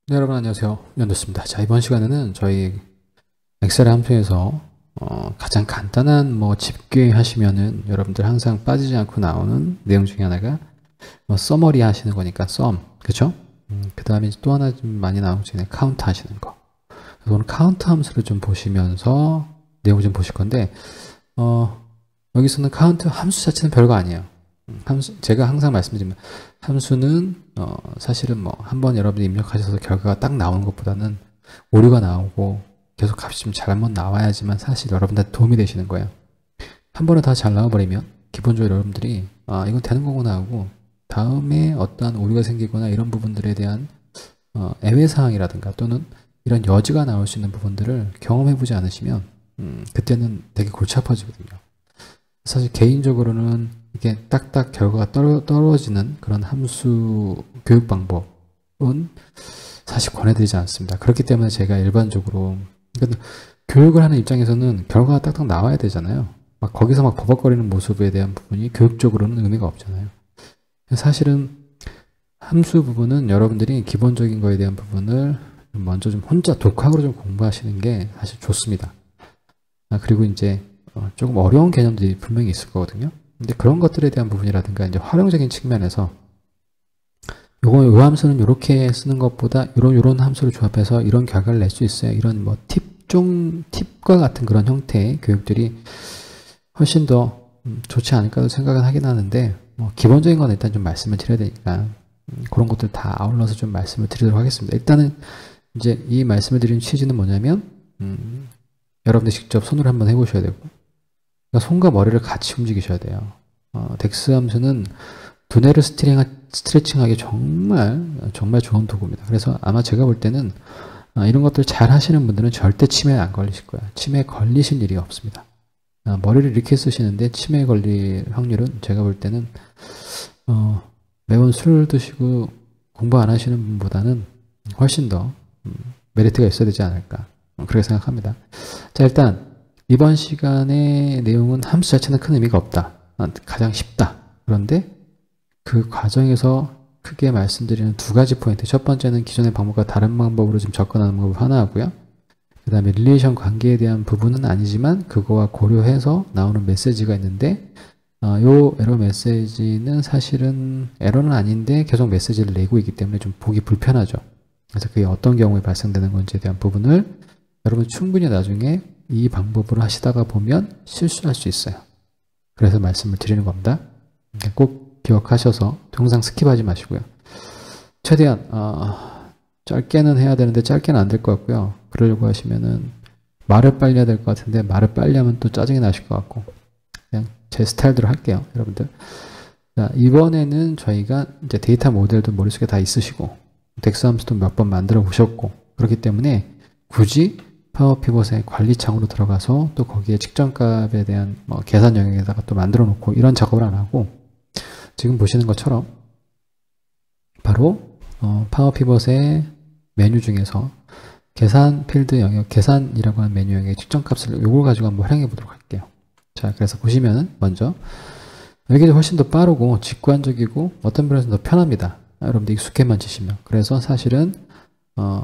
네, 여러분 안녕하세요. 연두입니다. 자, 이번 시간에는 저희 엑셀 함수에서 가장 간단한 집계 하시면은 여러분들 항상 빠지지 않고 나오는 내용 중에 하나가 서머리 하시는 거니까 썸, 그쵸? 그 다음에 또 하나 좀 많이 나오는 중에 카운트 하시는 거. 그래서 오늘 카운트 함수를 좀 보시면서 내용을 좀 보실 건데 여기서는 카운트 함수 자체는 별거 아니에요. 제가 항상 말씀드리면 함수는 사실은 한번 여러분이 입력하셔서 결과가 딱 나오는 것보다는 오류가 나오고 계속 값이 좀 잘못 나와야지만 사실 여러분한테 도움이 되시는 거예요. 한 번에 다 잘 나와버리면 기본적으로 여러분들이 이건 되는 거구나 하고 다음에 어떠한 오류가 생기거나 이런 부분들에 대한 애외사항이라든가 또는 이런 여지가 나올 수 있는 부분들을 경험해보지 않으시면 그때는 되게 골치 아파지거든요. 사실 개인적으로는 이게 딱딱 결과가 떨어지는 그런 함수 교육 방법은 사실 권해드리지 않습니다. 그렇기 때문에 제가 일반적으로 그러니까 교육을 하는 입장에서는 결과가 딱딱 나와야 되잖아요. 거기서 버벅거리는 모습에 대한 부분이 교육적으로는 의미가 없잖아요. 사실은 함수 부분은 여러분들이 기본적인 거에 대한 부분을 먼저 좀 혼자 독학으로 좀 공부하시는 게 사실 좋습니다. 그리고 이제 조금 어려운 개념들이 분명히 있을 거거든요. 근데 그런 것들에 대한 부분이라든가 이제 활용적인 측면에서 요 함수는 이렇게 쓰는 것보다 요런 함수를 조합해서 이런 결과를 낼 수 있어요. 이런 팁과 같은 그런 형태의 교육들이 훨씬 더 좋지 않을까도 생각은 하긴 하는데 기본적인 건 일단 좀 말씀을 드려야 되니까 그런 것들 다 아울러서 좀 말씀을 드리도록 하겠습니다. 일단은 이제 이 말씀을 드리는 취지는 뭐냐면 여러분들 직접 손으로 한번 해보셔야 되고 그러니까 손과 머리를 같이 움직이셔야 돼요. 덱스 함수는 두뇌를 스트레칭하기 정말 좋은 도구입니다. 그래서 아마 제가 볼 때는 이런 것들 잘 하시는 분들은 절대 치매에 안 걸리실 거예요. 치매에 걸리실 일이 없습니다. 머리를 이렇게 쓰시는데 치매에 걸릴 확률은 제가 볼 때는 매번 술 드시고 공부 안 하시는 분보다는 훨씬 더 메리트가 있어야 되지 않을까 그렇게 생각합니다. 자, 일단 이번 시간의 내용은 함수 자체는 큰 의미가 없다. 가장 쉽다. 그런데 그 과정에서 크게 말씀드리는 두 가지 포인트. 첫 번째는 기존의 방법과 다른 방법으로 좀 접근하는 방법 하나 하고요. 그 다음에 릴레이션 관계에 대한 부분은 아니지만 그거와 고려해서 나오는 메시지가 있는데 요 에러 메시지는 사실은 에러는 아닌데 계속 메시지를 내고 있기 때문에 좀 보기 불편하죠. 그래서 그게 어떤 경우에 발생되는 건지에 대한 부분을 여러분 충분히 나중에 이 방법으로 하시다가 보면 실수할 수 있어요. 그래서 말씀을 드리는 겁니다. 꼭 기억하셔서 동영상 스킵하지 마시고요. 최대한 짧게는 해야 되는데 짧게는 안 될 것 같고요. 그러려고 하시면은 말을 빨리 해야 될 것 같은데 말을 빨리 하면 또 짜증이 나실 것 같고 그냥 제 스타일대로 할게요. 여러분들. 자, 이번에는 저희가 이제 데이터 모델도 머릿속에 다 있으시고 덱스 함수도 몇 번 만들어 보셨고 그렇기 때문에 굳이 파워 피벗의 관리창으로 들어가서 또 거기에 측정값에 대한 계산 영역에다가 또 만들어 놓고 이런 작업을 안 하고 지금 보시는 것처럼 바로 파워 피벗의 메뉴 중에서 계산 필드 영역, 계산이라고 하는 메뉴 영역의 측정값을 요걸 가지고 한번 활용해 보도록 할게요. 자, 그래서 보시면은 먼저 여기가 훨씬 더 빠르고 직관적이고 어떤 면에서는 더 편합니다. 여러분들 익숙해만 지시면. 그래서 사실은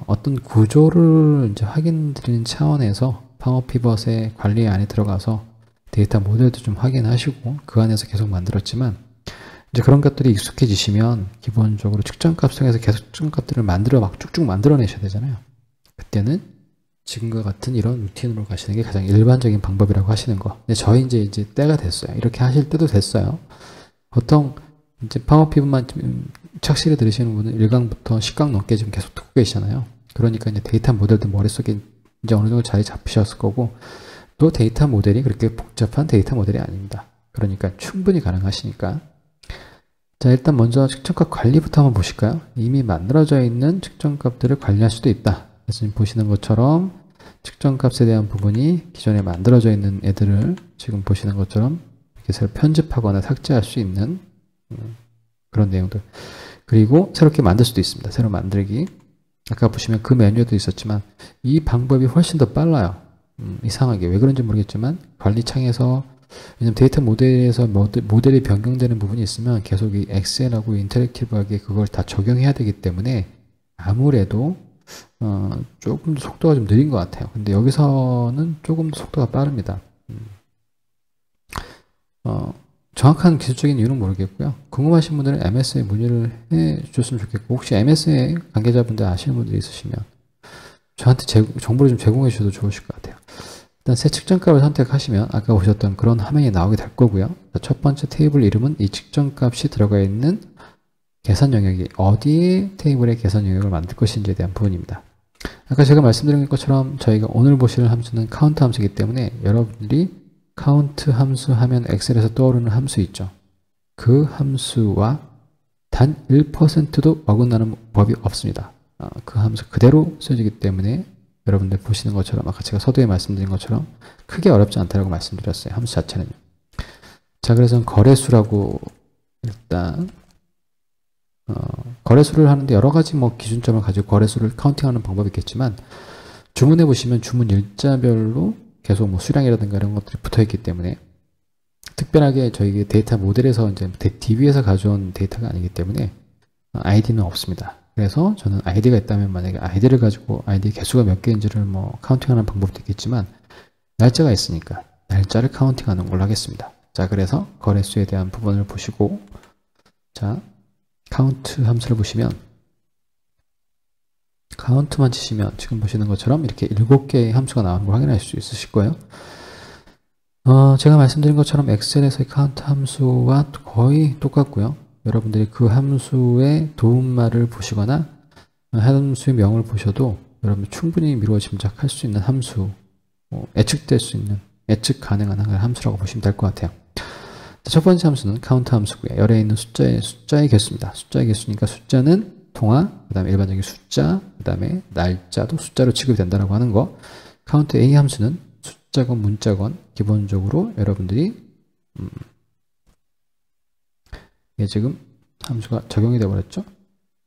어떤 구조를 이제 확인드리는 차원에서 파워 피벗의 관리 안에 들어가서 데이터 모델도 좀 확인하시고 그 안에서 계속 만들었지만 이제 그런 것들이 익숙해지시면 기본적으로 측정값 속에서 계속 측정값들을 쭉쭉 만들어내셔야 되잖아요. 그때는 지금과 같은 이런 루틴으로 가시는 게 가장 일반적인 방법이라고 하시는 거. 근데 저희 이제 때가 됐어요. 이렇게 하실 때도 됐어요. 보통 이제 파워 피벗만 착실히 들으시는 분은 1강부터 10강 넘게 지금 계속 듣고 계시잖아요. 그러니까 이제 데이터 모델도 머릿속에 이제 어느 정도 자리 잡히셨을 거고 또 데이터 모델이 그렇게 복잡한 데이터 모델이 아닙니다. 그러니까 충분히 가능하시니까. 자, 일단 먼저 측정값 관리부터 한번 보실까요? 이미 만들어져 있는 측정값들을 관리할 수도 있다. 그래서 지금 보시는 것처럼 측정값에 대한 부분이 기존에 만들어져 있는 애들을 지금 보시는 것처럼 이렇게 새로 편집하거나 삭제할 수 있는 그런 내용들. 그리고 새롭게 만들 수도 있습니다. 새로 만들기. 아까 보시면 그 메뉴에도 있었지만 이 방법이 훨씬 더 빨라요. 이상하게 왜 그런지 모르겠지만 관리창에서 왜냐면 데이터 모델에서 모델이 변경되는 부분이 있으면 계속 이 엑셀하고 인터랙티브하게 그걸 다 적용해야 되기 때문에 아무래도 조금 더 속도가 좀 느린 것 같아요. 근데 여기서는 조금 더 속도가 빠릅니다. 정확한 기술적인 이유는 모르겠고요. 궁금하신 분들은 MS에 문의를 해 주셨으면 좋겠고, 혹시 MS에 관계자분들 아시는 분들이 있으시면 저한테 정보를 좀 제공해 주셔도 좋으실 것 같아요. 일단 새 측정값을 선택하시면 아까 보셨던 그런 화면이 나오게 될 거고요. 첫 번째 테이블 이름은 이 측정값이 들어가 있는 계산 영역이 어디에 테이블의 계산 영역을 만들 것인지에 대한 부분입니다. 아까 제가 말씀드린 것처럼 저희가 오늘 보실 함수는 카운트 함수이기 때문에 여러분들이 카운트 함수 하면 엑셀에서 떠오르는 함수 있죠. 그 함수와 단 1%도 어긋나는 법이 없습니다. 그 함수 그대로 쓰여지기 때문에 여러분들 보시는 것처럼 아까 제가 서두에 말씀드린 것처럼 크게 어렵지 않다고 말씀드렸어요. 함수 자체는요. 자, 그래서 거래수라고 일단 거래수를 하는데 여러 가지 뭐 기준점을 가지고 거래수를 카운팅하는 방법이 있겠지만 주문해 보시면 주문 일자별로 계속 뭐 수량이라든가 이런 것들이 붙어 있기 때문에 특별하게 저희 데이터 모델에서 이제 DB에서 가져온 데이터가 아니기 때문에 아이디는 없습니다. 그래서 저는 아이디가 있다면 만약에 아이디를 가지고 아이디 개수가 몇 개인지를 뭐 카운팅하는 방법도 있겠지만 날짜가 있으니까 날짜를 카운팅하는 걸로 하겠습니다. 자, 그래서 거래수에 대한 부분을 보시고 자, 카운트 함수를 보시면 카운트만 치시면 지금 보시는 것처럼 이렇게 7개의 함수가 나오는 걸 확인할 수 있으실 거예요. 제가 말씀드린 것처럼 엑셀에서의 카운트 함수와 거의 똑같고요. 여러분들이 그 함수의 도움말을 보시거나 함수의 명을 보셔도 여러분 충분히 미루어 짐작할 수 있는 함수, 예측될 수 있는, 예측 가능한 함수라고 보시면 될 것 같아요. 첫 번째 함수는 카운트 함수고요. 열에 있는 숫자의 개수입니다. 숫자의 개수니까 숫자는 통화, 그 다음에 일반적인 숫자, 그 다음에 날짜도 숫자로 취급이 된다고 하는 거. 카운트 A 함수는 숫자건 문자건 기본적으로 여러분들이 이게 지금 함수가 적용이 되어 버렸죠.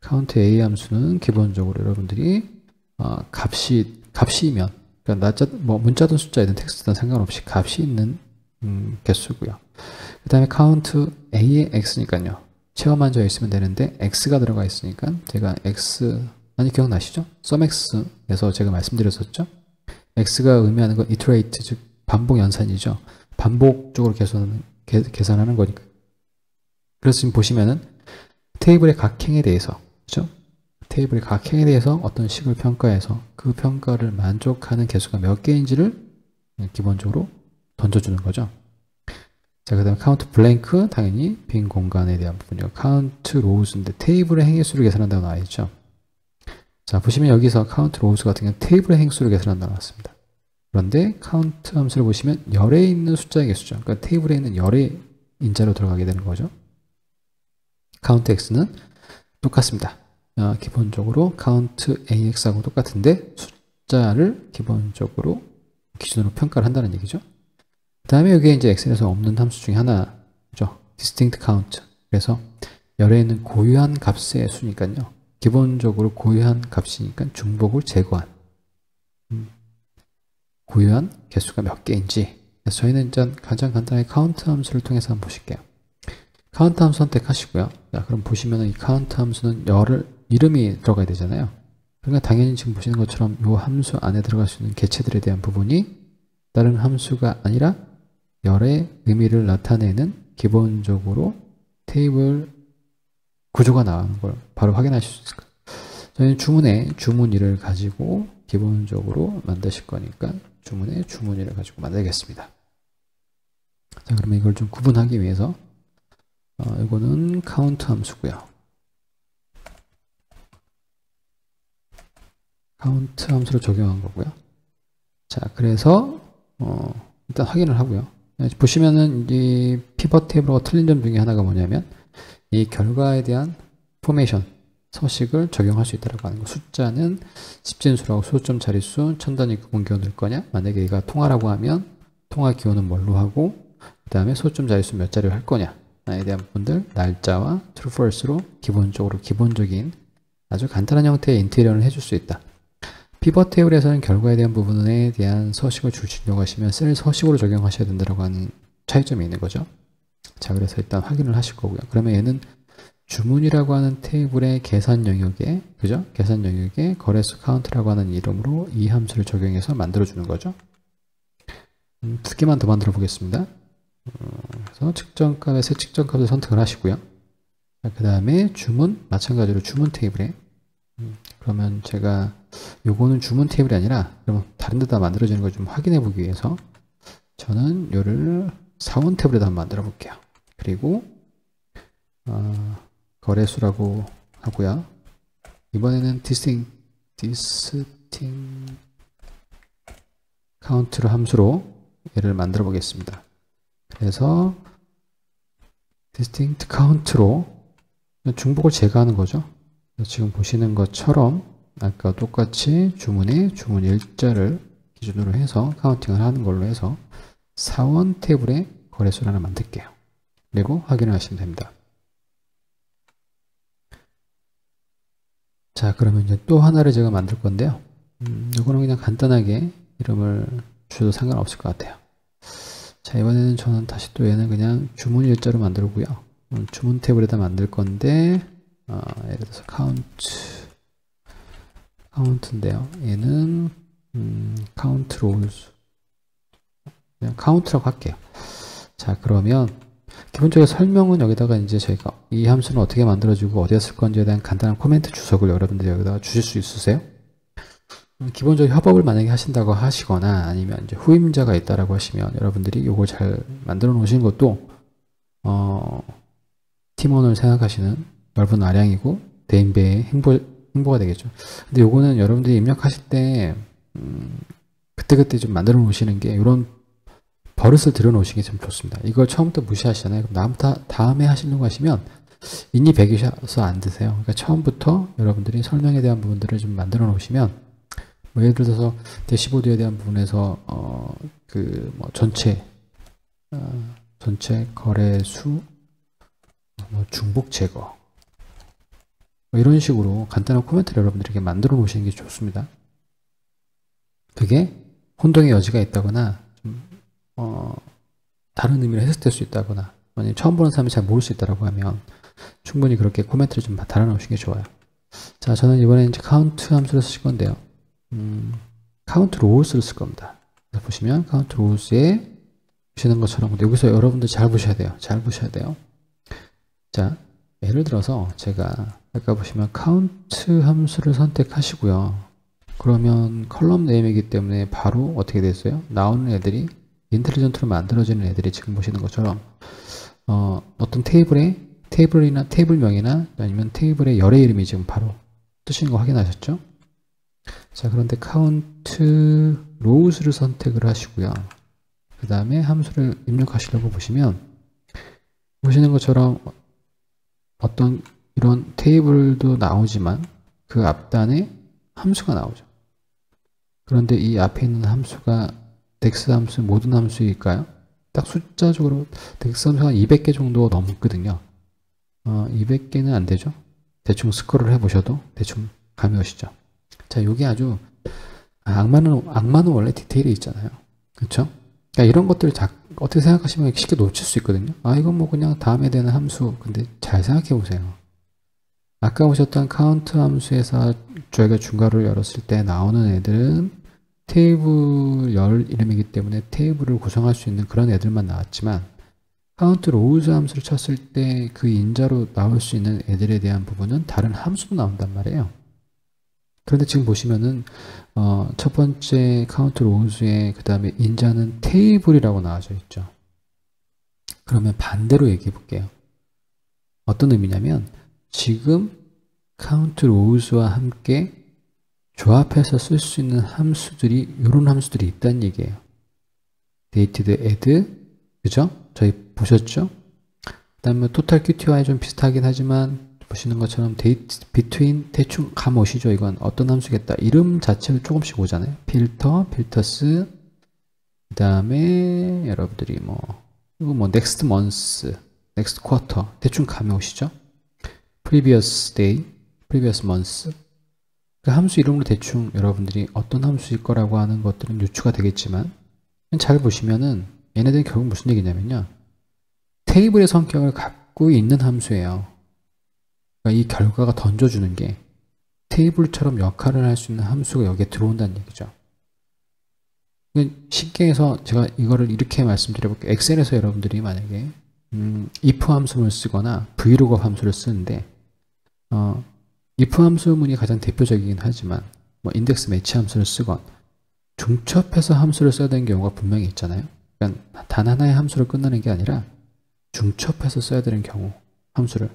카운트 A 함수는 기본적으로 여러분들이 값이면 그러니까 날짜 뭐 문자든 숫자든 텍스트든 상관없이 값이 있는 개수고요. 그 다음에 카운트 A의 x니까요. 체험한 적 있으면 되는데 x가 들어가 있으니까 제가 x 많이 기억나시죠? sumx에서 제가 말씀드렸었죠. x가 의미하는 건 iterate 즉 반복 연산이죠. 반복적으로 계산하는 거니까. 그래서 지금 보시면은 테이블의 각 행에 대해서 그렇죠? 테이블의 각 행에 대해서 어떤 식을 평가해서 그 평가를 만족하는 개수가 몇 개인지를 기본적으로 던져주는 거죠. 자, 그 다음에 카운트 블랭크 당연히 빈 공간에 대한 부분이고 카운트 로우즈인데 테이블의 행의 수를 계산한다고 나와 있죠. 자, 보시면 여기서 카운트 로우즈 같은 경우는 테이블의 행수를 계산한다고 나왔습니다. 그런데 카운트 함수를 보시면 열에 있는 숫자의 개수죠. 그러니까 테이블에 있는 열의 인자로 들어가게 되는 거죠. 카운트 x는 똑같습니다. 기본적으로 카운트 ax하고 똑같은데 숫자를 기본적으로 기준으로 평가를 한다는 얘기죠. 그 다음에 여기에 이제 엑셀에서 없는 함수 중에 하나죠. distinct count. 그래서 열에 있는 고유한 값의 수니까요. 기본적으로 고유한 값이니까 중복을 제거한 고유한 개수가 몇 개인지. 그래서 저희는 일단 가장 간단하게 카운트 함수를 통해서 한번 보실게요. 카운트 함수 선택하시고요. 자, 그럼 보시면은 이 카운트 함수는 열을 이름이 들어가야 되잖아요. 그러니까 당연히 지금 보시는 것처럼 이 함수 안에 들어갈 수 있는 개체들에 대한 부분이 다른 함수가 아니라 열의 의미를 나타내는 기본적으로 테이블 구조가 나오는 걸 바로 확인하실 수 있을 거예요. 저희는 주문에 주문이를 가지고 기본적으로 만드실 거니까 주문에 주문이를 가지고 만들겠습니다. 자, 그러면 이걸 좀 구분하기 위해서 이거는 카운트 함수고요. 카운트 함수를 적용한 거고요. 자, 그래서 일단 확인을 하고요. 보시면은 이 피벗 테이블하고 틀린 점 중에 하나가 뭐냐면 이 결과에 대한 포메이션 서식을 적용할 수 있다고 하는 거. 숫자는 십진수라고 소점 자릿수 천 단위 공기호 넣을 거냐? 만약에 얘가 통화라고 하면 통화 기호는 뭘로 하고 그 다음에 소점 자릿수 몇 자리로 할 거냐? 에 대한 부분들 날짜와 true false로 기본적인 아주 간단한 형태의 인테리어를 해줄 수 있다. 피벗 테이블에서는 결과에 대한 부분에 대한 서식을 주시려고 하시면 셀 서식으로 적용하셔야 된다고 하는 차이점이 있는 거죠. 자, 그래서 일단 확인을 하실 거고요. 그러면 얘는 주문이라고 하는 테이블의 계산 영역에, 그죠? 계산 영역에 거래수 카운트라고 하는 이름으로 이 함수를 적용해서 만들어주는 거죠. 두 개만 더 만들어 보겠습니다. 그래서 측정값의 새 측정값을 선택을 하시고요. 그 다음에 주문, 마찬가지로 주문 테이블에, 그러면 제가 요거는 주문 테이블이 아니라 그러면 다른 데다 만들어지는 걸 좀 확인해 보기 위해서 저는 요를 사원 테이블에다 만들어 볼게요. 그리고 거래수라고 하고요. 이번에는 distinct count로 함수로 얘를 만들어 보겠습니다. 그래서 distinct count로 중복을 제거하는 거죠. 지금 보시는 것처럼 아까 똑같이 주문에 주문 일자를 기준으로 해서 카운팅을 하는 걸로 해서 사원 테이블에 거래수를 하나 만들게요. 그리고 확인을 하시면 됩니다. 자, 그러면 이제 또 하나를 제가 만들 건데요. 이거는 그냥 간단하게 이름을 주셔도 상관없을 것 같아요. 자, 이번에는 저는 다시 또 얘는 그냥 주문 일자로 만들고요. 주문 테이블에다 만들 건데, 예를 들어서 카운트인데요. 얘는 카운트 로우스, 그냥 카운트라고 할게요. 자, 그러면 기본적으로 설명은 여기다가 이제 저희가 이 함수는 어떻게 만들어지고 어디에 쓸 건지에 대한 간단한 코멘트 주석을 여러분들이 여기다가 주실 수 있으세요? 기본적으로 협업을 만약에 하신다고 하시거나 아니면 이제 후임자가 있다라고 하시면 여러분들이 이걸 잘 만들어 놓으시는 것도 팀원을 생각하시는 넓은 아량이고 대인배의 행보가 되겠죠. 근데 요거는 여러분들이 입력하실 때 그때그때 좀 만들어 놓으시는 게 이런 버릇을 들여놓으시는 게 참 좋습니다. 이걸 처음부터 무시하시잖아요. 그럼 다음에 하시려고 하시면 인이 배기셔서 안 되세요. 그러니까 처음부터 여러분들이 설명에 대한 부분들을 좀 만들어 놓으시면, 뭐 예를 들어서 대시보드에 대한 부분에서 전체 거래수 중복 제거 뭐 이런 식으로 간단한 코멘트를 여러분들에게 만들어 놓으시는 게 좋습니다. 그게 혼동의 여지가 있다거나 다른 의미로 해석될 수 있다거나 만약에 처음 보는 사람이 잘 모를 수 있다고 하면 충분히 그렇게 코멘트를 좀 달아놓으시는 게 좋아요. 자, 저는 이번에 이제 카운트 함수를 쓰실 건데요. 카운트 로우스를 쓸 겁니다. 그래서 보시면 카운트 로우스에 보시는 것처럼, 근데 여기서 여러분들 잘 보셔야 돼요. 잘 보셔야 돼요. 자, 예를 들어서 제가 아까 보시면 카운트 함수를 선택하시고요. 그러면 컬럼 네임이기 때문에 바로 어떻게 됐어요? 나오는 애들이 인텔리전트로 만들어지는 애들이 지금 보시는 것처럼 어떤 테이블이나 테이블명이나 아니면 테이블의 열의 이름이 지금 바로 뜨시는 거 확인하셨죠? 자, 그런데 카운트 로우스를 선택을 하시고요. 그 다음에 함수를 입력하시려고 보시면 보시는 것처럼 어떤 이런 테이블도 나오지만 그 앞단에 함수가 나오죠. 그런데 이 앞에 있는 함수가 덱스 함수, 모든 함수일까요? 딱 숫자적으로 덱스 함수가 200개 정도 넘거든요. 200개는 안 되죠. 대충 스크롤을 해보셔도 대충 감이 오시죠. 자, 요게 아주 악마는 원래 디테일이 있잖아요. 그렇죠? 그러니까 이런 것들을 어떻게 생각하시면 쉽게 놓칠 수 있거든요. 이건 뭐 그냥 다음에 되는 함수. 근데 잘 생각해 보세요. 아까 보셨던 카운트 함수에서 저희가 중괄호를 열었을 때 나오는 애들은 테이블 열 이름이기 때문에 테이블을 구성할 수 있는 그런 애들만 나왔지만 카운트 로우즈 함수를 쳤을 때 그 인자로 나올 수 있는 애들에 대한 부분은 다른 함수도 나온단 말이에요. 그런데 지금 보시면은 첫 번째 카운트 로우즈에 그 다음에 인자는 테이블이라고 나와져 있죠. 그러면 반대로 얘기해 볼게요. 어떤 의미냐면 지금 카운트 로우즈와 함께 조합해서 쓸 수 있는 함수들이 이런 함수들이 있다는 얘기예요. dated add, 그죠? 저희 보셨죠? 그 다음에 total qty와 좀 비슷하긴 하지만 보시는 것처럼 date between 대충 감 오시죠? 이건 어떤 함수겠다. 이름 자체를 조금씩 오잖아요. 필터, 필터스, 그 다음에 여러분들이 이거 next month, next quarter 대충 감이 오시죠? previous day, previous month. 그 함수 이름으로 대충 여러분들이 어떤 함수일 거라고 하는 것들은 유추가 되겠지만 잘 보시면은 얘네들이 결국 무슨 얘기냐면요. 테이블의 성격을 갖고 있는 함수예요. 그러니까 이 결과가 던져주는 게 테이블처럼 역할을 할 수 있는 함수가 여기에 들어온다는 얘기죠. 쉽게 해서 제가 이거를 이렇게 말씀드려볼게요. 엑셀에서 여러분들이 만약에 if 함수를 쓰거나 vlookup 함수를 쓰는데 if 함수문이 가장 대표적이긴 하지만 뭐 인덱스 매치 함수를 쓰건 중첩해서 함수를 써야 되는 경우가 분명히 있잖아요. 그러니까 단 하나의 함수로 끝나는 게 아니라 중첩해서 써야 되는 경우 함수를,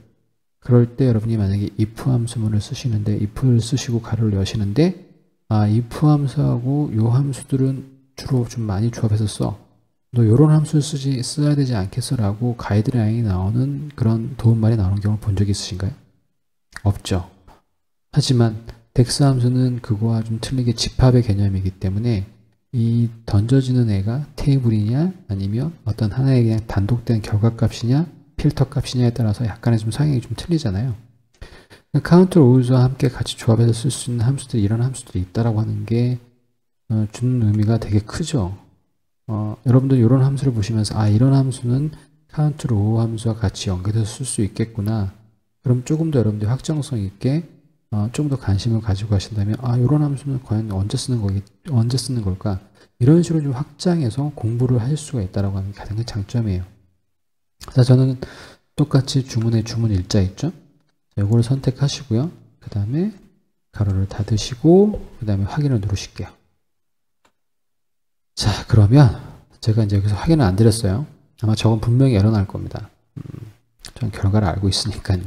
그럴 때 여러분이 만약에 if 함수문을 쓰시는데 if를 쓰시고 가로를 여시는데 if 함수하고 요 함수들은 주로 좀 많이 조합해서 써. 너 요런 함수를 써야 되지 않겠어? 라고 가이드라인이 나오는 그런 도움말이 나오는 경우를 본 적이 있으신가요? 없죠. 하지만 덱스 함수는 그거와 좀 틀리게 집합의 개념이기 때문에 이 던져지는 애가 테이블이냐 아니면 어떤 하나의 그냥 단독된 결과값이냐 필터 값이냐에 따라서 약간의 좀 성향이 좀 틀리잖아요. 카운트 로우즈와 함께 같이 조합해서 쓸 수 있는 함수들이 이런 함수들이 있다라고 하는 게 주는 의미가 되게 크죠. 여러분들 이런 함수를 보시면서 이런 함수는 카운트 로우 함수와 같이 연결해서 쓸 수 있겠구나. 그럼 조금 더 여러분들이 확정성 있게 좀 더 관심을 가지고 가신다면 이런 함수는 과연 언제 쓰는 걸까? 이런 식으로 좀 확장해서 공부를 하실 수가 있다라고 하는 게 가장 큰 장점이에요. 자, 저는 똑같이 주문에 주문 일자 있죠? 이거를 선택하시고요. 그 다음에 가로를 닫으시고 그 다음에 확인을 누르실게요. 자, 그러면 제가 이제 여기서 확인을 안 드렸어요. 아마 저건 분명히 에러 날 겁니다. 저는 결과를 알고 있으니까요.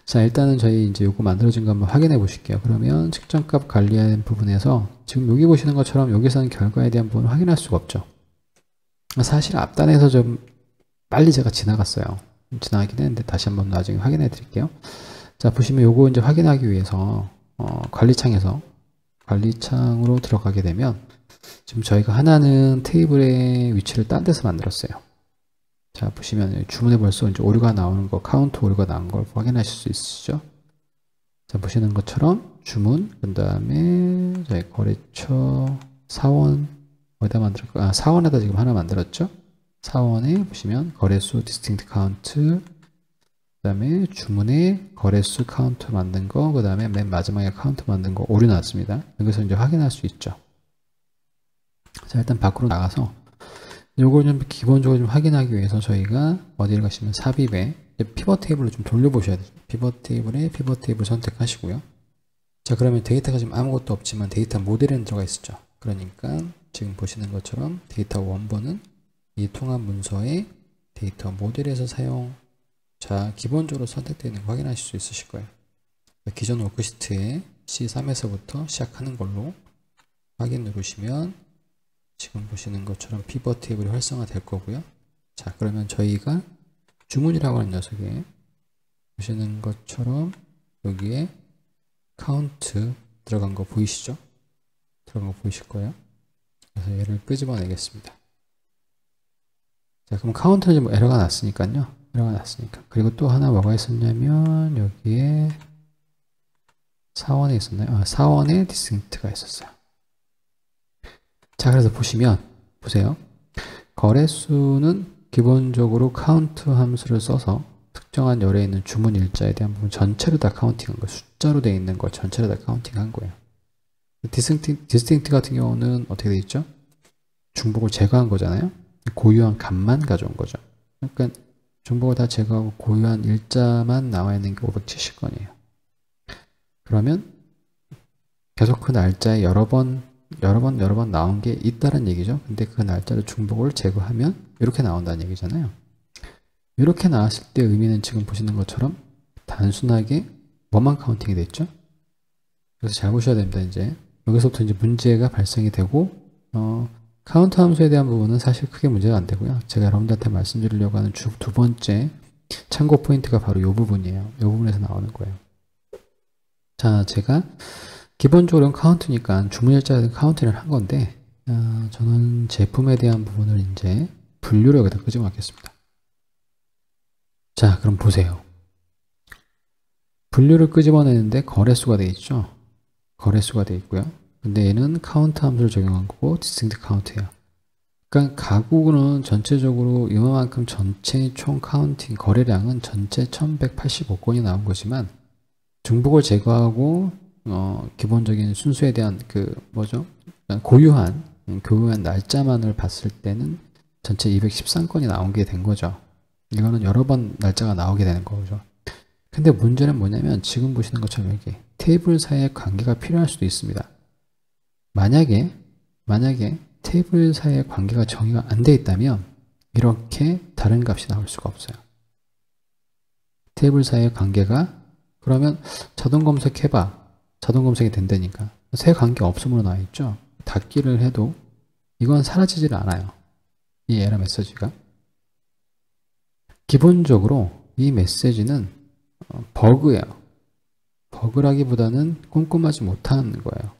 자, 일단은 저희 이제 요거 만들어진 거 한번 확인해 보실게요. 그러면 측정값 관리하는 부분에서 지금 여기 보시는 것처럼 여기서는 결과에 대한 부분을 확인할 수가 없죠. 사실 앞단에서 좀 빨리 제가 지나갔어요. 지나가긴 했는데 다시 한번 나중에 확인해 드릴게요. 자, 보시면 요거 이제 확인하기 위해서 관리창으로 들어가게 되면 지금 저희가 하나는 테이블의 위치를 딴 데서 만들었어요. 자, 보시면 주문에 벌써 이제 오류가 나오는 거, 카운트 오류가 나온 걸 확인하실 수 있으시죠? 자, 보시는 것처럼 주문, 그 다음에 저희 거래처 사원 어디다 만들었까? 사원에다 지금 하나 만들었죠? 사원에 보시면 거래수 디스팅트 카운트, 그 다음에 주문에 거래수 카운트 만든 거, 그 다음에 맨 마지막에 카운트 만든 거 오류 났습니다. 여기서 이제 확인할 수 있죠. 자, 일단 밖으로 나가서 요걸 좀 기본적으로 좀 확인하기 위해서 저희가 어디를 가시면 삽입에 피벗 테이블로 좀 돌려보셔야 돼요. 피벗 테이블에 피벗 테이블 선택하시고요. 자, 그러면 데이터가 지금 아무것도 없지만 데이터 모델에는 들어가 있었죠. 그러니까 지금 보시는 것처럼 데이터 원본은 이 통합 문서의 데이터 모델에서 사용. 자, 기본적으로 선택되어 있는 거 확인하실 수 있으실 거예요. 기존 워크시트에 C3에서부터 시작하는 걸로 확인 누르시면 지금 보시는 것처럼 피벗 테이블이 활성화 될 거고요. 자, 그러면 저희가 주문이라고 하는 녀석에 보시는 것처럼 여기에 카운트 들어간 거 보이시죠? 들어간 거 보이실 거예요. 그래서 얘를 끄집어내겠습니다. 자, 그럼 카운트는 뭐 에러가 났으니까요. 에러가 났으니까. 그리고 또 하나 뭐가 있었냐면 여기에 사원에 있었나요? 사원에 디스팅트가 있었어요. 자, 그래서 보세요. 거래수는 기본적으로 카운트 함수를 써서 특정한 열에 있는 주문 일자에 대한 부분 전체를 다 카운팅한 거예요. 숫자로 되어 있는 걸 전체를 다 카운팅한 거예요. 디스팅트 같은 경우는 어떻게 되어 있죠? 중복을 제거한 거잖아요. 고유한 값만 가져온 거죠. 그러니까 중복을 다 제거하고 고유한 일자만 나와 있는 게 570건이에요. 그러면 계속 그 날짜에 여러 번 나온 게 있다는 얘기죠. 근데 그 날짜를 중복을 제거하면 이렇게 나온다는 얘기잖아요. 이렇게 나왔을 때 의미는 지금 보시는 것처럼 단순하게 뭐만 카운팅이 됐죠? 그래서 잘 보셔야 됩니다. 이제 여기서부터 이제 문제가 발생이 되고 카운트 함수에 대한 부분은 사실 크게 문제가 안 되고요. 제가 여러분들한테 말씀드리려고 하는 두 번째 참고 포인트가 바로 이 부분이에요. 이 부분에서 나오는 거예요. 자, 제가 기본적으로는 카운트니까 주문일자에 카운트를 한 건데 저는 제품에 대한 부분을 이제 분류로 여기다 끄집어 놓겠습니다. 자, 그럼 보세요. 분류를 끄집어내는데 거래수가 되어 있죠. 거래수가 되어 있고요. 근데 얘는 카운트 함수를 적용한 거고 디스팅트 카운트예요. 그러니까 가구는 전체적으로 이만큼 전체 총 카운팅 거래량은 전체 1185건이 나온 거지만 중복을 제거하고 기본적인 순수에 대한 고유한 날짜만을 봤을 때는 전체 213건이 나온 게 된 거죠. 이거는 여러 번 날짜가 나오게 되는 거죠. 근데 문제는 뭐냐면 지금 보시는 것처럼 이렇게 테이블 사이의 관계가 필요할 수도 있습니다. 만약에 테이블 사이의 관계가 정의가 안 돼 있다면 이렇게 다른 값이 나올 수가 없어요. 테이블 사이의 관계가 그러면 자동 검색해봐. 자동 검색이 된다니까. 새 관계 없음으로 나와 있죠. 닫기를 해도 이건 사라지질 않아요. 이 에러 메시지가. 기본적으로 이 메시지는 버그예요. 버그라기보다는 꼼꼼하지 못하는 거예요.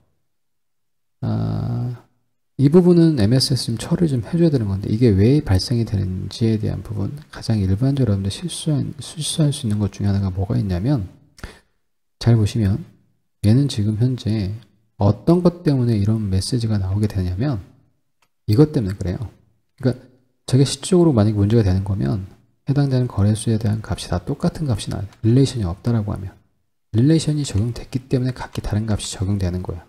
이 부분은 MS에서 좀 처리 좀 해줘야 되는 건데 이게 왜 발생이 되는지에 대한 부분 가장 일반적으로 여러분들 실수할 수 있는 것 중에 하나가 뭐가 있냐면 잘 보시면 얘는 지금 현재 어떤 것 때문에 이런 메시지가 나오게 되냐면 이것 때문에 그래요. 그러니까 저게 실질적으로 만약에 문제가 되는 거면 해당되는 거래수에 대한 값이 다 똑같은 값이 나와요. 릴레이션이 없다라고 하면 릴레이션이 적용됐기 때문에 각기 다른 값이 적용되는 거예요.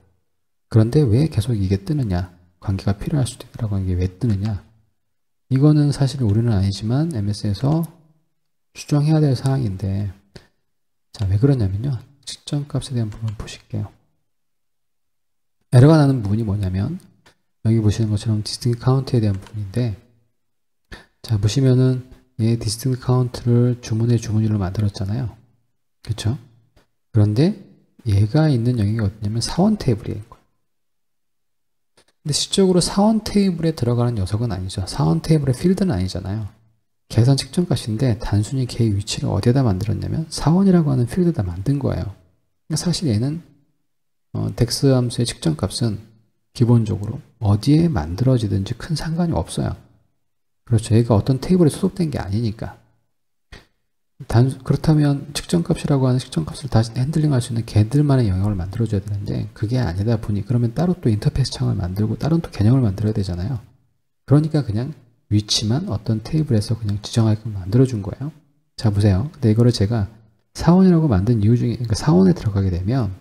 그런데 왜 계속 이게 뜨느냐? 관계가 필요할 수도 있다라고 하는 게 왜 뜨느냐? 이거는 사실 우리는 아니지만 MS에서 추정해야 될 사항인데 자, 왜 그러냐면요. 측정값에 대한 부분 보실게요. 에러가 나는 부분이 뭐냐면 여기 보시는 것처럼 디스팅트 카운트에 대한 부분인데 자, 보시면은 얘 디스팅트 카운트를 주문의 주문일로 만들었잖아요. 그렇죠? 그런데 얘가 있는 영역이 어디냐면 사원 테이블이에요. 근데 실적으로 사원 테이블에 들어가는 녀석은 아니죠. 사원 테이블의 필드는 아니잖아요. 계산 측정값인데 단순히 걔의 위치를 어디에다 만들었냐면 사원이라고 하는 필드에다 만든 거예요. 그러니까 사실 얘는 덱스 함수의 측정값은 기본적으로 어디에 만들어지든지 큰 상관이 없어요. 그렇죠. 얘가 어떤 테이블에 소속된 게 아니니까. 그렇다면 측정값이라고 하는 측정값을 다시 핸들링할 수 있는 걔들만의 영역을 만들어줘야 되는데 그게 아니다 보니 그러면 따로 또 인터페이스 창을 만들고 다른 또 개념을 만들어야 되잖아요. 그러니까 그냥 위치만 어떤 테이블에서 그냥 지정하게끔 만들어준 거예요. 자, 보세요. 근데 이거를 제가 사원이라고 만든 이유 중에 그러니까 사원에 들어가게 되면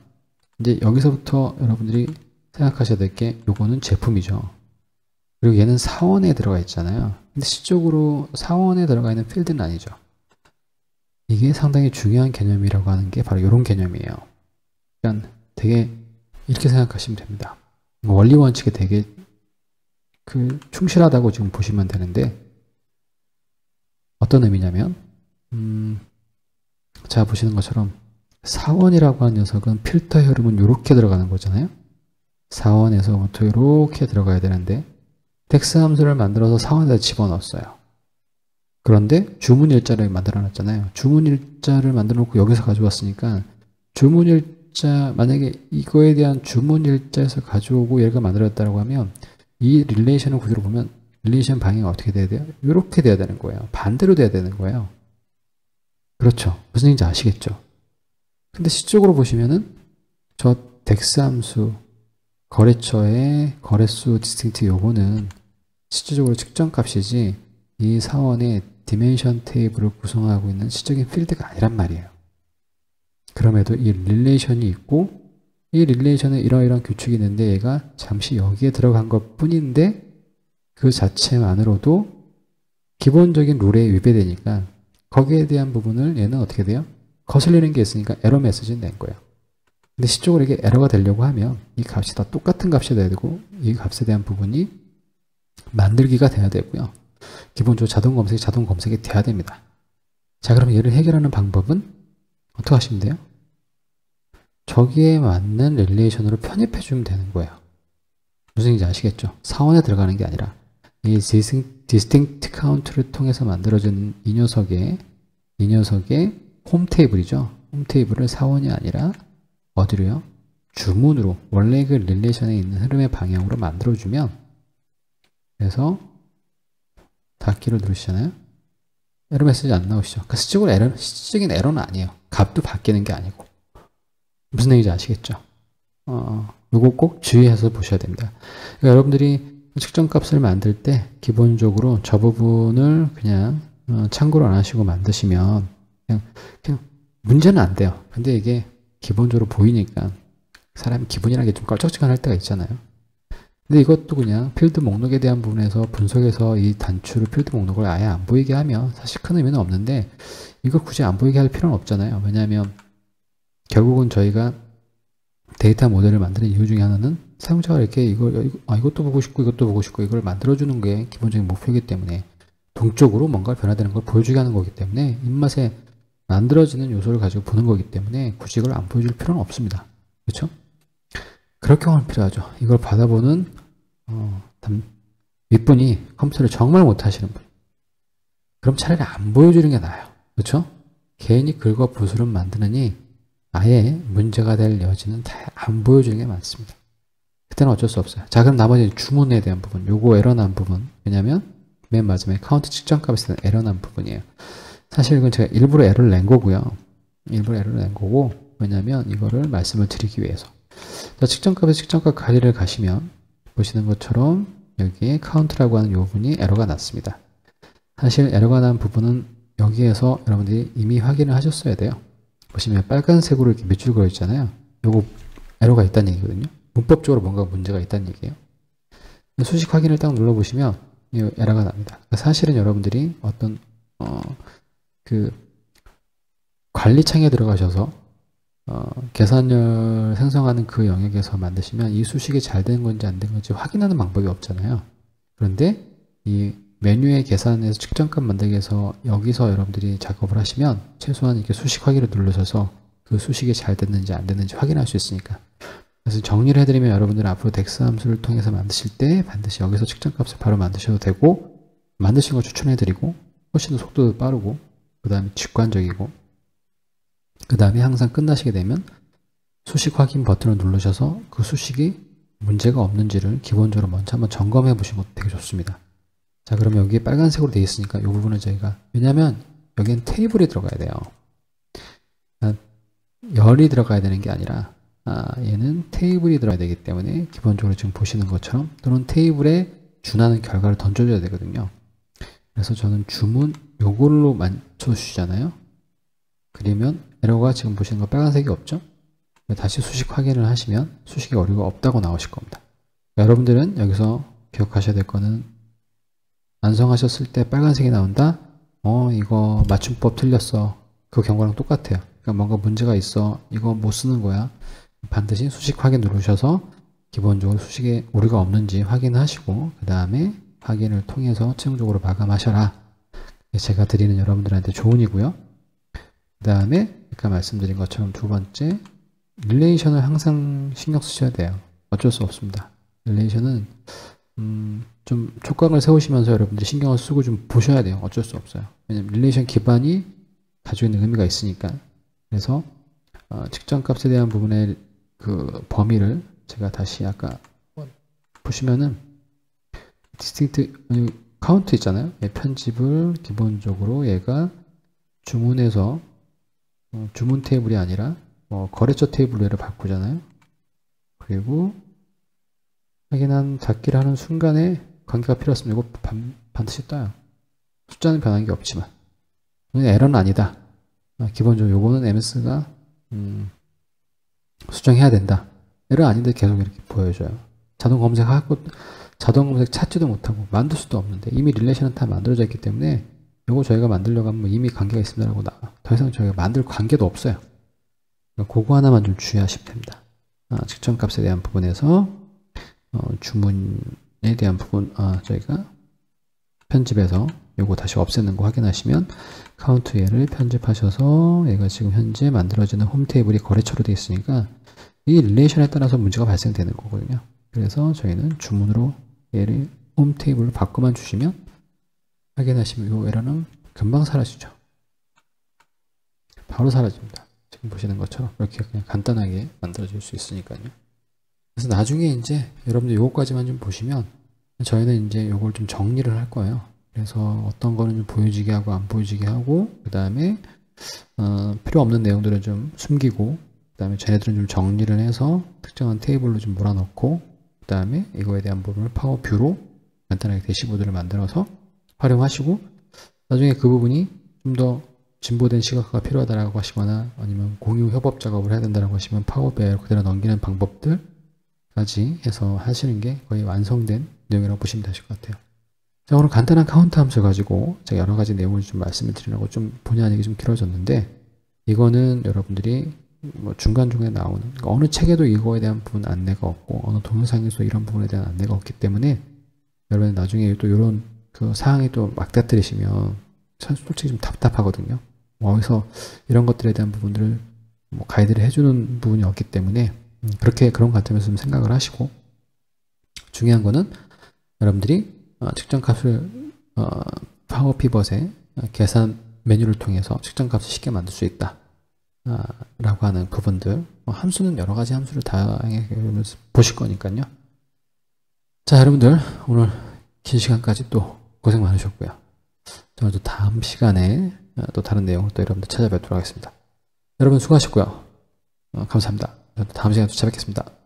이제 여기서부터 여러분들이 생각하셔야 될 게 요거는 제품이죠. 그리고 얘는 사원에 들어가 있잖아요. 근데 실적으로 사원에 들어가 있는 필드는 아니죠. 이게 상당히 중요한 개념이라고 하는 게 바로 이런 개념이에요. 그러니까 되게 이렇게 생각하시면 됩니다. 원리 원칙에 되게 충실하다고 지금 보시면 되는데 어떤 의미냐면 자, 보시는 것처럼 사원이라고 하는 녀석은 필터 흐름은 이렇게 들어가는 거잖아요. 사원에서부터 이렇게 들어가야 되는데 덱스 함수를 만들어서 사원에다 집어넣었어요. 그런데 주문 일자를 만들어 놨잖아요. 주문 일자를 만들어 놓고 여기서 가져왔으니까 주문 일자 만약에 이거에 대한 주문 일자에서 가져오고 얘가 만들었다고 하면 이 릴레이션을 구조로 보면 릴레이션 방향이 어떻게 돼야 돼요? 이렇게 돼야 되는 거예요. 반대로 돼야 되는 거예요. 그렇죠. 무슨 얘기인지 아시겠죠? 근데 실적으로 보시면은 저 덱스 함수 거래처의 거래수 디스팅트 요거는 실질적으로 측정값이지 이 사원의 디멘션 테이블을 구성하고 있는 시적인 필드가 아니란 말이에요. 그럼에도 이 릴레이션이 있고 이 릴레이션에 이러이러한 규칙이 있는데 얘가 잠시 여기에 들어간 것 뿐인데 그 자체만으로도 기본적인 룰에 위배되니까 거기에 대한 부분을 얘는 어떻게 돼요? 거슬리는 게 있으니까 에러 메시지를 낸 거예요. 근데 실적으로 이게 에러가 되려고 하면 이 값이 다 똑같은 값이 돼야 되고 이 값에 대한 부분이 만들기가 돼야 되고요. 기본적으로 자동 검색이 돼야 됩니다. 자, 그럼 얘를 해결하는 방법은 어떻게 하시면 돼요? 저기에 맞는 릴레이션으로 편입해 주면 되는 거예요. 무슨 얘기인지 아시겠죠? 사원에 들어가는 게 아니라 이 디스팅트 카운트를 통해서 만들어진 이 녀석의 홈 테이블이죠. 홈 테이블을 사원이 아니라 어디로요? 주문으로 원래 그 릴레이션에 있는 흐름의 방향으로 만들어주면 그래서 닫기를 누르시잖아요. 에러 메시지 안 나오시죠? 그러니까 실질적인 에러는 아니에요. 값도 바뀌는 게 아니고. 무슨 얘기인지 아시겠죠? 요거 꼭 주의해서 보셔야 됩니다. 그러니까 여러분들이 측정값을 만들 때 기본적으로 저 부분을 그냥 참고를 안 하시고 만드시면 그냥 문제는 안 돼요. 근데 이게 기본적으로 보이니까 사람이 기분이라는 게 좀 껄쩍지근할 때가 있잖아요. 근데 이것도 그냥 필드 목록에 대한 부분에서 분석해서 이 단추를 필드 목록을 아예 안 보이게 하면 사실 큰 의미는 없는데 이걸 굳이 안 보이게 할 필요는 없잖아요. 왜냐하면 결국은 저희가 데이터 모델을 만드는 이유 중에 하나는 사용자가 이렇게 이것도 보고 싶고 이것도 보고 싶고 이걸 만들어주는 게 기본적인 목표이기 때문에 동적으로 뭔가 변화되는 걸 보여주게 하는 거기 때문에 입맛에 만들어지는 요소를 가지고 보는 거기 때문에 굳이 이걸 안 보여줄 필요는 없습니다. 그렇죠? 그렇게 하면 필요하죠. 이걸 받아보는 윗분이 컴퓨터를 정말 못하시는 분. 그럼 차라리 안 보여주는 게 나아요. 그렇죠? 괜히 긁어 부스럼 만드느니 아예 문제가 될 여지는 다 안 보여주는 게 많습니다. 그때는 어쩔 수 없어요. 자, 그럼 나머지 주문에 대한 부분, 요거 에러 난 부분. 왜냐면 맨 마지막에 카운트 측정값에서 에러 난 부분이에요. 사실 이건 제가 일부러 에러를 낸 거고요. 일부러 에러를 낸 거고, 왜냐면 이거를 말씀을 드리기 위해서. 자, 측정값에 측정값 관리를 가시면 보시는 것처럼 여기에 카운트라고 하는 이 부분이 에러가 났습니다. 사실 에러가 난 부분은 여기에서 여러분들이 이미 확인을 하셨어야 돼요. 보시면 빨간색으로 이렇게 밑줄 그어 있잖아요. 요거 에러가 있다는 얘기거든요. 문법적으로 뭔가 문제가 있다는 얘기예요. 수식 확인을 딱 눌러보시면 이 에러가 납니다. 사실은 여러분들이 어떤 그 관리창에 들어가셔서 계산열 생성하는 그 영역에서 만드시면 이 수식이 잘 된 건지 안 된 건지 확인하는 방법이 없잖아요. 그런데 이 메뉴의 계산에서 측정값 만들기에서 여기서 여러분들이 작업을 하시면 최소한 이렇게 수식 확인을 누르셔서 그 수식이 잘 됐는지 안 됐는지 확인할 수 있으니까. 그래서 정리를 해드리면 여러분들은 앞으로 덱스 함수를 통해서 만드실 때 반드시 여기서 측정값을 바로 만드셔도 되고, 만드신 거 추천해드리고 훨씬 더 속도도 빠르고 그 다음에 직관적이고, 그 다음에 항상 끝나시게 되면 수식 확인 버튼을 누르셔서 그 수식이 문제가 없는지를 기본적으로 먼저 한번 점검해 보시는 것도 되게 좋습니다. 자, 그럼 여기에 빨간색으로 되어 있으니까 이 부분은 저희가, 왜냐면 여기는 테이블이 들어가야 돼요. 열이 들어가야 되는 게 아니라 얘는 테이블이 들어가야 되기 때문에 기본적으로 지금 보시는 것처럼 또는 테이블에 준하는 결과를 던져줘야 되거든요. 그래서 저는 주문 요걸로 맞춰주시잖아요. 그러면 에러가 지금 보시는 거 빨간색이 없죠? 다시 수식 확인을 하시면 수식에 오류가 없다고 나오실 겁니다. 여러분들은 여기서 기억하셔야 될 거는 완성하셨을 때 빨간색이 나온다? 이거 맞춤법 틀렸어. 그 경과랑 똑같아요. 그러니까 뭔가 문제가 있어. 이거 못 쓰는 거야. 반드시 수식 확인 누르셔서 기본적으로 수식에 오류가 없는지 확인하시고 그 다음에 확인을 통해서 최종적으로 마감하셔라. 제가 드리는 여러분들한테 조언이고요. 그 다음에 아까 말씀드린 것처럼 두 번째, 릴레이션을 항상 신경 쓰셔야 돼요. 어쩔 수 없습니다. 릴레이션은 좀 촉각을 세우시면서 여러분들이 신경을 쓰고 좀 보셔야 돼요. 어쩔 수 없어요. 왜냐면 릴레이션 기반이 가지고 있는 의미가 있으니까. 그래서 측정값에 대한 부분의 그 범위를 제가 다시 아까 보시면은 디스팅트 카운트 있잖아요. 편집을 기본적으로 얘가 주문에서 주문 테이블이 아니라 거래처 테이블로 얘를 바꾸잖아요. 그리고 확인한 닫기를 하는 순간에 관계가 필요 없으면 이거 반드시 떠요. 숫자는 변한 게 없지만 에러는 아니다. 기본적으로 요거는 MS가 수정해야 된다. 에러 아닌데 계속 이렇게 보여줘요. 자동 검색하고 자동 검색 찾지도 못하고 만들 수도 없는데 이미 릴레이션은 다 만들어져 있기 때문에 요거 저희가 만들려고 하면 이미 관계가 있습니다라고 나와. 더 이상 저희가 만들 관계도 없어요. 그거 하나만 좀 주의하시면 됩니다. 측정값에 대한 부분에서 주문에 대한 부분 저희가 편집해서 요거 다시 없애는 거 확인하시면 카운트 얘를 편집하셔서 얘가 지금 현재 만들어지는 홈 테이블이 거래처로 되어 있으니까 이 릴레이션에 따라서 문제가 발생되는 거거든요. 그래서 저희는 주문으로 얘를 홈 테이블로 바꿔만 주시면 확인하시면 이 에러는 금방 사라지죠. 바로 사라집니다. 지금 보시는 것처럼 이렇게 그냥 간단하게 만들어질 수 있으니까요. 그래서 나중에 이제 여러분들 요거까지만 좀 보시면 저희는 이제 요걸 좀 정리를 할 거예요. 그래서 어떤 거는 좀 보여지게 하고 안 보여지게 하고 그 다음에 필요 없는 내용들은 좀 숨기고 그 다음에 쟤네들은 좀 정리를 해서 특정한 테이블로 좀 몰아넣고 그 다음에 이거에 대한 부분을 파워뷰로 간단하게 대시보드를 만들어서 활용하시고, 나중에 그 부분이 좀 더 진보된 시각화가 필요하다라고 하시거나 아니면 공유 협업 작업을 해야 된다라고 하시면 파워비아이로 그대로 넘기는 방법들까지 해서 하시는 게 거의 완성된 내용이라고 보시면 되실 것 같아요. 자, 오늘 간단한 카운트 함수 가지고 제가 여러 가지 내용을 좀 말씀을 드리려고 좀 본의 아니게 좀 길어졌는데, 이거는 여러분들이 뭐 중간중간에 나오는, 그러니까 어느 책에도 이거에 대한 부분 안내가 없고 어느 동영상에서 이런 부분에 대한 안내가 없기 때문에 여러분 나중에 또 이런 그 사항이 또 막다뜨리시면 솔직히 좀 답답하거든요. 어디서 이런 것들에 대한 부분들을 뭐 가이드를 해주는 부분이 없기 때문에 그렇게 그런 것 같으면서 좀 생각을 하시고, 중요한 거는 여러분들이 측정값을 파워 피벗의 계산 메뉴를 통해서 측정값을 쉽게 만들 수 있다 라고 하는 부분들, 함수는 여러 가지 함수를 다양하게 보실 거니까요. 자, 여러분들 오늘 긴 시간까지 또 고생 많으셨고요. 저는 또 다음 시간에 또 다른 내용으로 또 여러분들 찾아뵙도록 하겠습니다. 여러분 수고하셨고요. 감사합니다. 다음 시간에 또 찾아뵙겠습니다.